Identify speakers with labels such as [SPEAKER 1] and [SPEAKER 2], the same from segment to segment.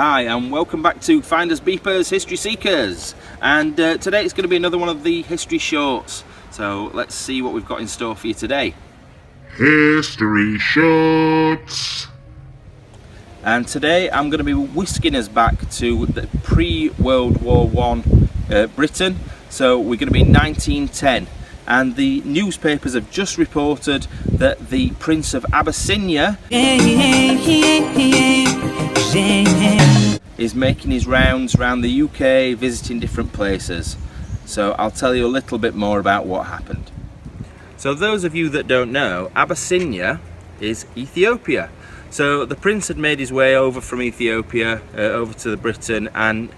[SPEAKER 1] Hi and welcome back to Finders Beepers History Seekers, and today it's going to be another one of the history shorts, so let's see what we've got in store for you today.
[SPEAKER 2] History shorts.
[SPEAKER 1] And today I'm going to be whisking us back to the pre-World War I Britain, so we're going to be in 1910, and the newspapers have just reported that the Prince of Abyssinia is making his rounds around the UK, visiting different places. So I'll tell you a little bit more about what happened. So those of you that don't know, Abyssinia is Ethiopia. So the prince had made his way over from Ethiopia over to Britain, and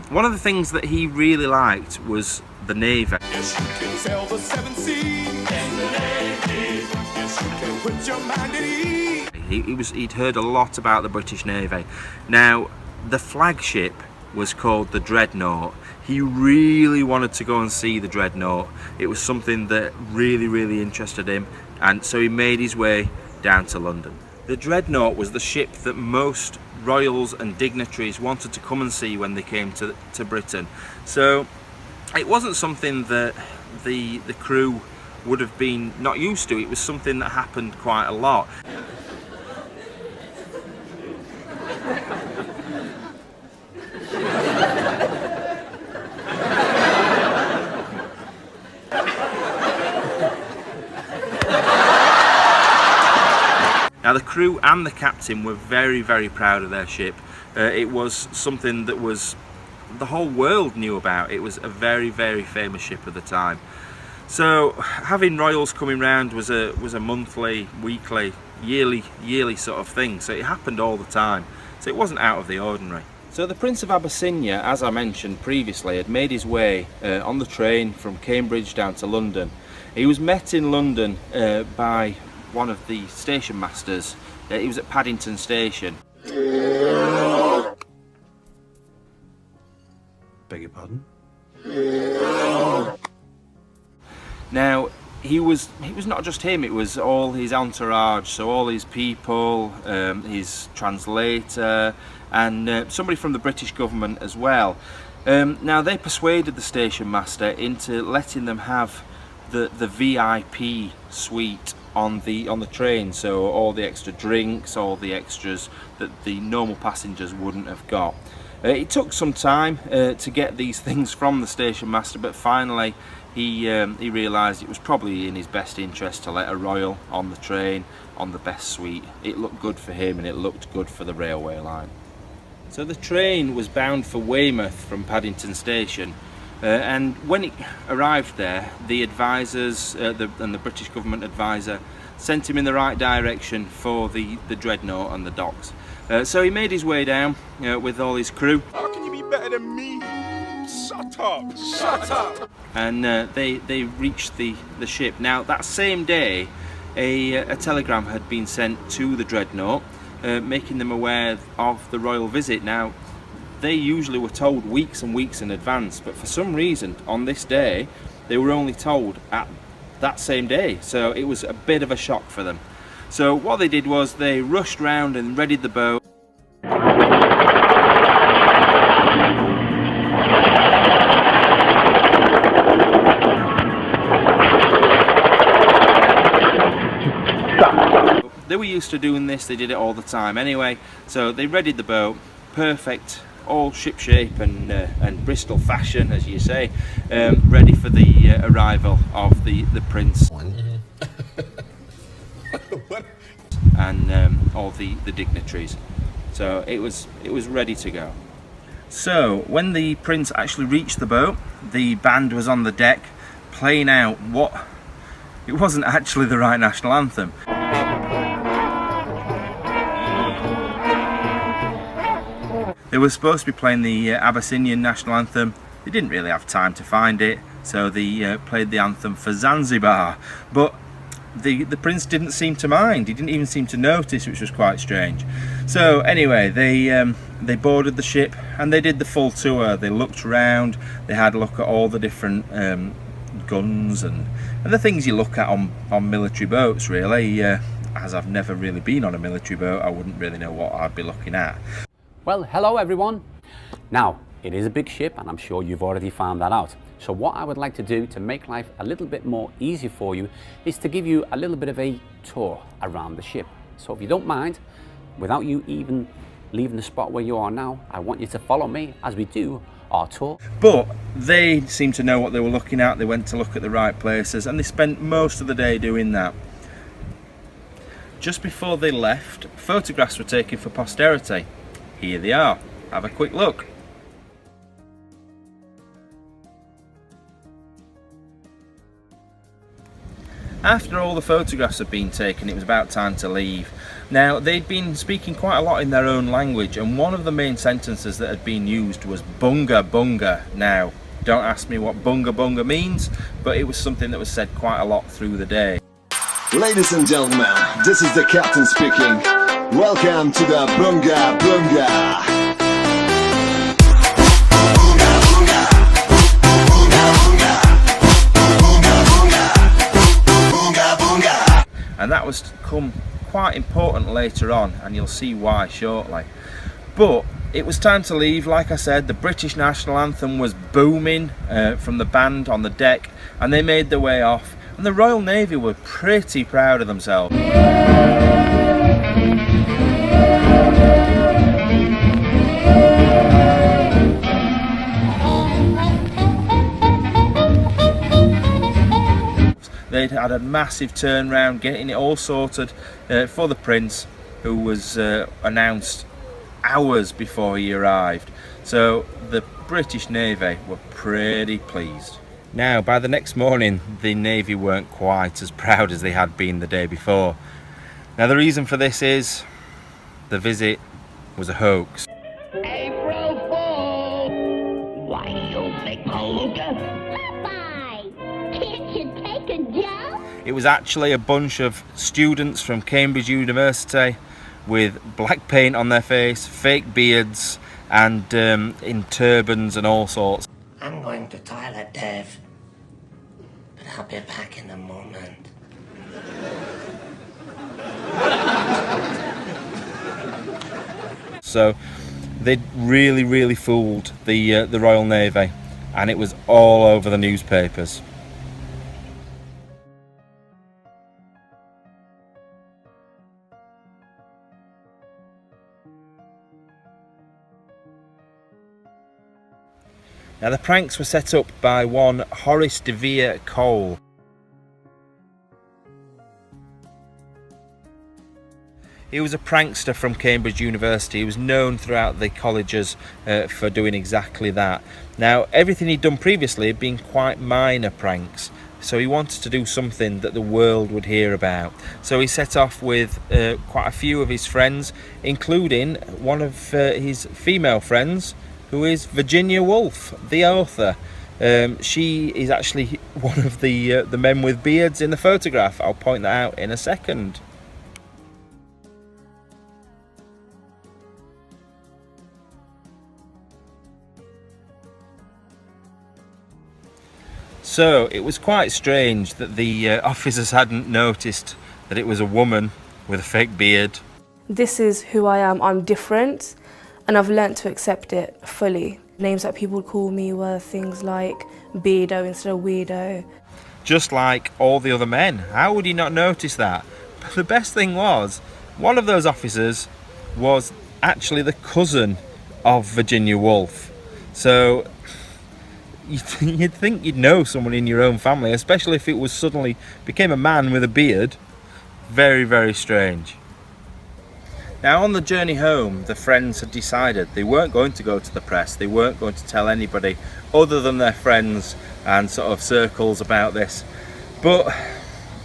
[SPEAKER 1] one of the things that he really liked was the navy.
[SPEAKER 3] Yes, you can sail the seven seas in the Navy. Yes, you can put your mind at ease.
[SPEAKER 1] He'd heard a lot about the British Navy. Now, the flagship was called the Dreadnought. He really wanted to go and see the Dreadnought. It was something that really interested him, and so he made his way down to London. The Dreadnought was the ship that most royals and dignitaries wanted to come and see when they came to Britain. So it wasn't something that the crew would have been not used to. It was something that happened quite a lot. Now the crew and the captain were very proud of their ship. It was something that the whole world knew about. It was a very famous ship at the time. So having royals coming round was a monthly, weekly, yearly sort of thing. So it happened all the time. So it wasn't out of the ordinary. So the Prince of Abyssinia, as I mentioned previously, had made his way on the train from Cambridge down to London. He was met in London by one of the station masters. He was at Paddington Station.
[SPEAKER 4] Beg your pardon?
[SPEAKER 1] Now he was not just him, it was all his entourage, so all his people, his translator, and somebody from the British government as well. Now they persuaded the station master into letting them have the VIP suite on the train, so all the extra drinks, all the extras that the normal passengers wouldn't have got. It took some time to get these things from the station master, but finally he realised it was probably in his best interest to let a royal on the train on the best suite. It looked good for him and it looked good for the railway line. So the train was bound for Weymouth from Paddington Station. And when it arrived there, the advisors and the British government advisor sent him in the right direction for the Dreadnought and the docks. So he made his way down with all his crew.
[SPEAKER 3] How can you be better than me? Shut up! Shut up!
[SPEAKER 1] And they reached the ship. Now that same day, a telegram had been sent to the Dreadnought, making them aware of the royal visit. Now, they usually were told weeks and weeks in advance, but for some reason on this day they were only told at that same day, so it was a bit of a shock for them. So what they did was they rushed round and readied the boat. They were used to doing this, they did it all the time anyway, so they readied the boat, perfect, all ship shape and Bristol fashion, as you say, ready for the arrival of the prince and all the dignitaries. So it was ready to go. So when the prince actually reached the boat, the band was on the deck playing out it wasn't actually the right national anthem. They were supposed to be playing the Abyssinian national anthem. They didn't really have time to find it, so they played the anthem for Zanzibar. But the prince didn't seem to mind. He didn't even seem to notice, which was quite strange. So anyway, they boarded the ship and they did the full tour. They looked around. They had a look at all the different guns and the things you look at on military boats, really. As I've never really been on a military boat, I wouldn't really know what I'd be looking at.
[SPEAKER 4] Well, hello everyone. Now, it is a big ship and I'm sure you've already found that out. So what I would like to do to make life a little bit more easy for you is to give you a little bit of a tour around the ship. So if you don't mind, without you even leaving the spot where you are now, I want you to follow me as we do our tour.
[SPEAKER 1] But they seemed to know what they were looking at. They went to look at the right places and they spent most of the day doing that. Just before they left, photographs were taken for posterity. Here they are. Have a quick look. After all the photographs had been taken, it was about time to leave. Now, they'd been speaking quite a lot in their own language, and one of the main sentences that had been used was bunga bunga. Now, don't ask me what bunga bunga means, but it was something that was said quite a lot through the day.
[SPEAKER 5] Ladies and gentlemen, this is the captain speaking. Welcome to the Bunga Bunga.
[SPEAKER 1] And that was to come quite important later on, and you'll see why shortly. But it was time to leave. Like I said, the British national anthem was booming from the band on the deck, and they made their way off, and the Royal Navy were pretty proud of themselves. They'd had a massive turnaround, getting it all sorted for the Prince, who was announced hours before he arrived. So the British Navy were pretty pleased. Now, by the next morning, the Navy weren't quite as proud as they had been the day before. Now, the reason for this is the visit was a hoax.
[SPEAKER 6] April Fool! Why, you big palooka!
[SPEAKER 7] Popeye, can't you take a joke?
[SPEAKER 1] It was actually a bunch of students from Cambridge University with black paint on their face, fake beards, and in turbans and all sorts.
[SPEAKER 6] I'm going to toilet, Dave. But I'll be back in a moment.
[SPEAKER 1] So they'd really fooled the Royal Navy, and it was all over the newspapers. Now, the pranks were set up by one Horace de Vere Cole. He was a prankster from Cambridge University. He was known throughout the colleges for doing exactly that. Now, everything he'd done previously had been quite minor pranks, so he wanted to do something that the world would hear about. So he set off with quite a few of his friends, including one of his female friends, who is Virginia Woolf, the author. She is actually one of the men with beards in the photograph. I'll point that out in a second. So it was quite strange that the officers hadn't noticed that it was a woman with a fake beard.
[SPEAKER 8] This is who I am. I'm different, and I've learnt to accept it fully. Names that people would call me were things like Beardo instead of Weirdo.
[SPEAKER 1] Just like all the other men. How would he not notice that? But the best thing was, one of those officers was actually the cousin of Virginia Woolf. So you'd think you'd know someone in your own family, especially if it was suddenly became a man with a beard. Very strange. Now, on the journey home, the friends had decided they weren't going to go to the press. They weren't going to tell anybody other than their friends and sort of circles about this. But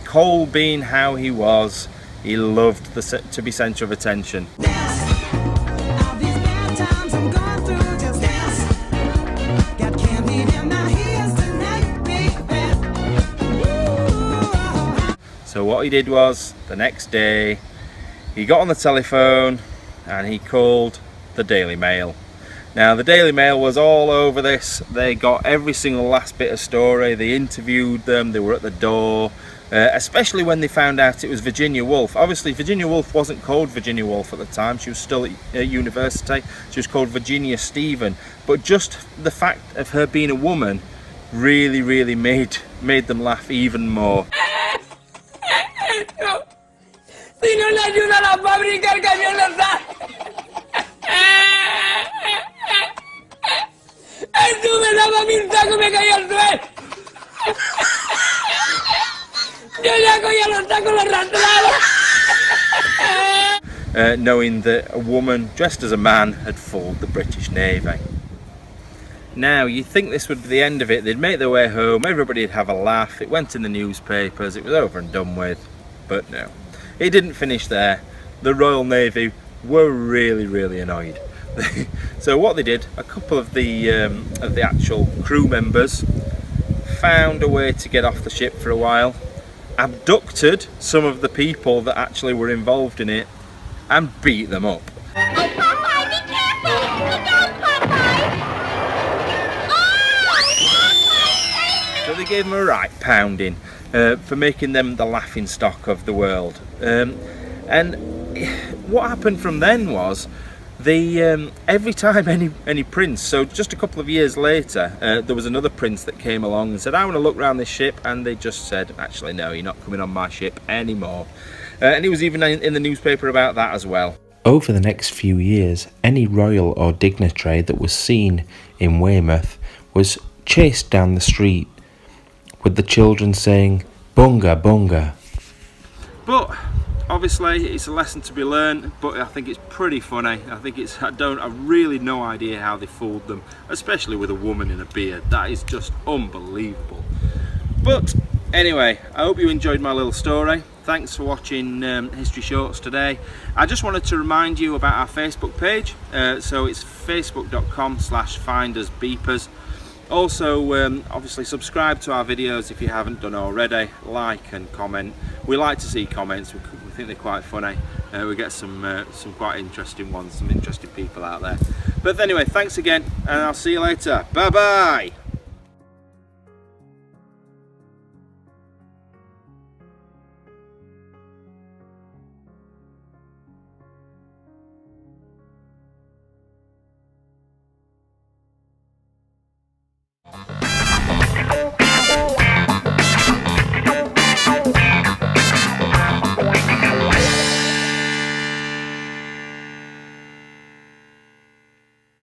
[SPEAKER 1] Cole, being how he was, he loved to be centre of attention. So what he did was, the next day, he got on the telephone and he called the Daily Mail. Now, the Daily Mail was all over this. They got every single last bit of story. They interviewed them. They were at the door. especially when they found out it was Virginia Woolf. Obviously Virginia Woolf wasn't called Virginia Woolf at the time, she was still at university, she was called Virginia Stephen, but just the fact of her being a woman really made them laugh even more.
[SPEAKER 9] Si no le ayudan a fabricar camiones, tú me daba 1000 tacos, me caí al suelo. Yo ya cogía los tacos, los arrastraba.
[SPEAKER 1] Knowing that a woman dressed as a man had fooled the British Navy. Now, you'd think this would be the end of it. They'd make their way home, everybody'd have a laugh, it went in the newspapers, it was over and done with. But no, it didn't finish there. The Royal Navy were really annoyed. So what they did, a couple of the actual crew members found a way to get off the ship for a while, abducted some of the people that actually were involved in it, and beat them up.
[SPEAKER 7] Oh, Popeye, be careful! The dog, Popeye! Oh!
[SPEAKER 1] So they gave them a right pounding for making them the laughing stock of the world. And what happened from then was, every time any prince, so just a couple of years later, there was another prince that came along and said, I want to look around this ship, and they just said, actually no, you're not coming on my ship anymore. And it was even in the newspaper about that as well.
[SPEAKER 10] Over the next few years, any royal or dignitary that was seen in Weymouth was chased down the street with the children saying, bunga, bunga.
[SPEAKER 1] But obviously it's a lesson to be learned, but I think it's pretty funny. I really no idea how they fooled them, especially with a woman in a beard. That is just unbelievable. But anyway, I hope you enjoyed my little story. Thanks for watching History Shorts today. I just wanted to remind you about our Facebook page. So it's facebook.com/findersbeepers. Also, obviously subscribe to our videos if you haven't done already. Like and comment. We like to see comments. We think they're quite funny. We get some quite interesting ones, some interesting people out there. But anyway, thanks again, and I'll see you later. Bye bye.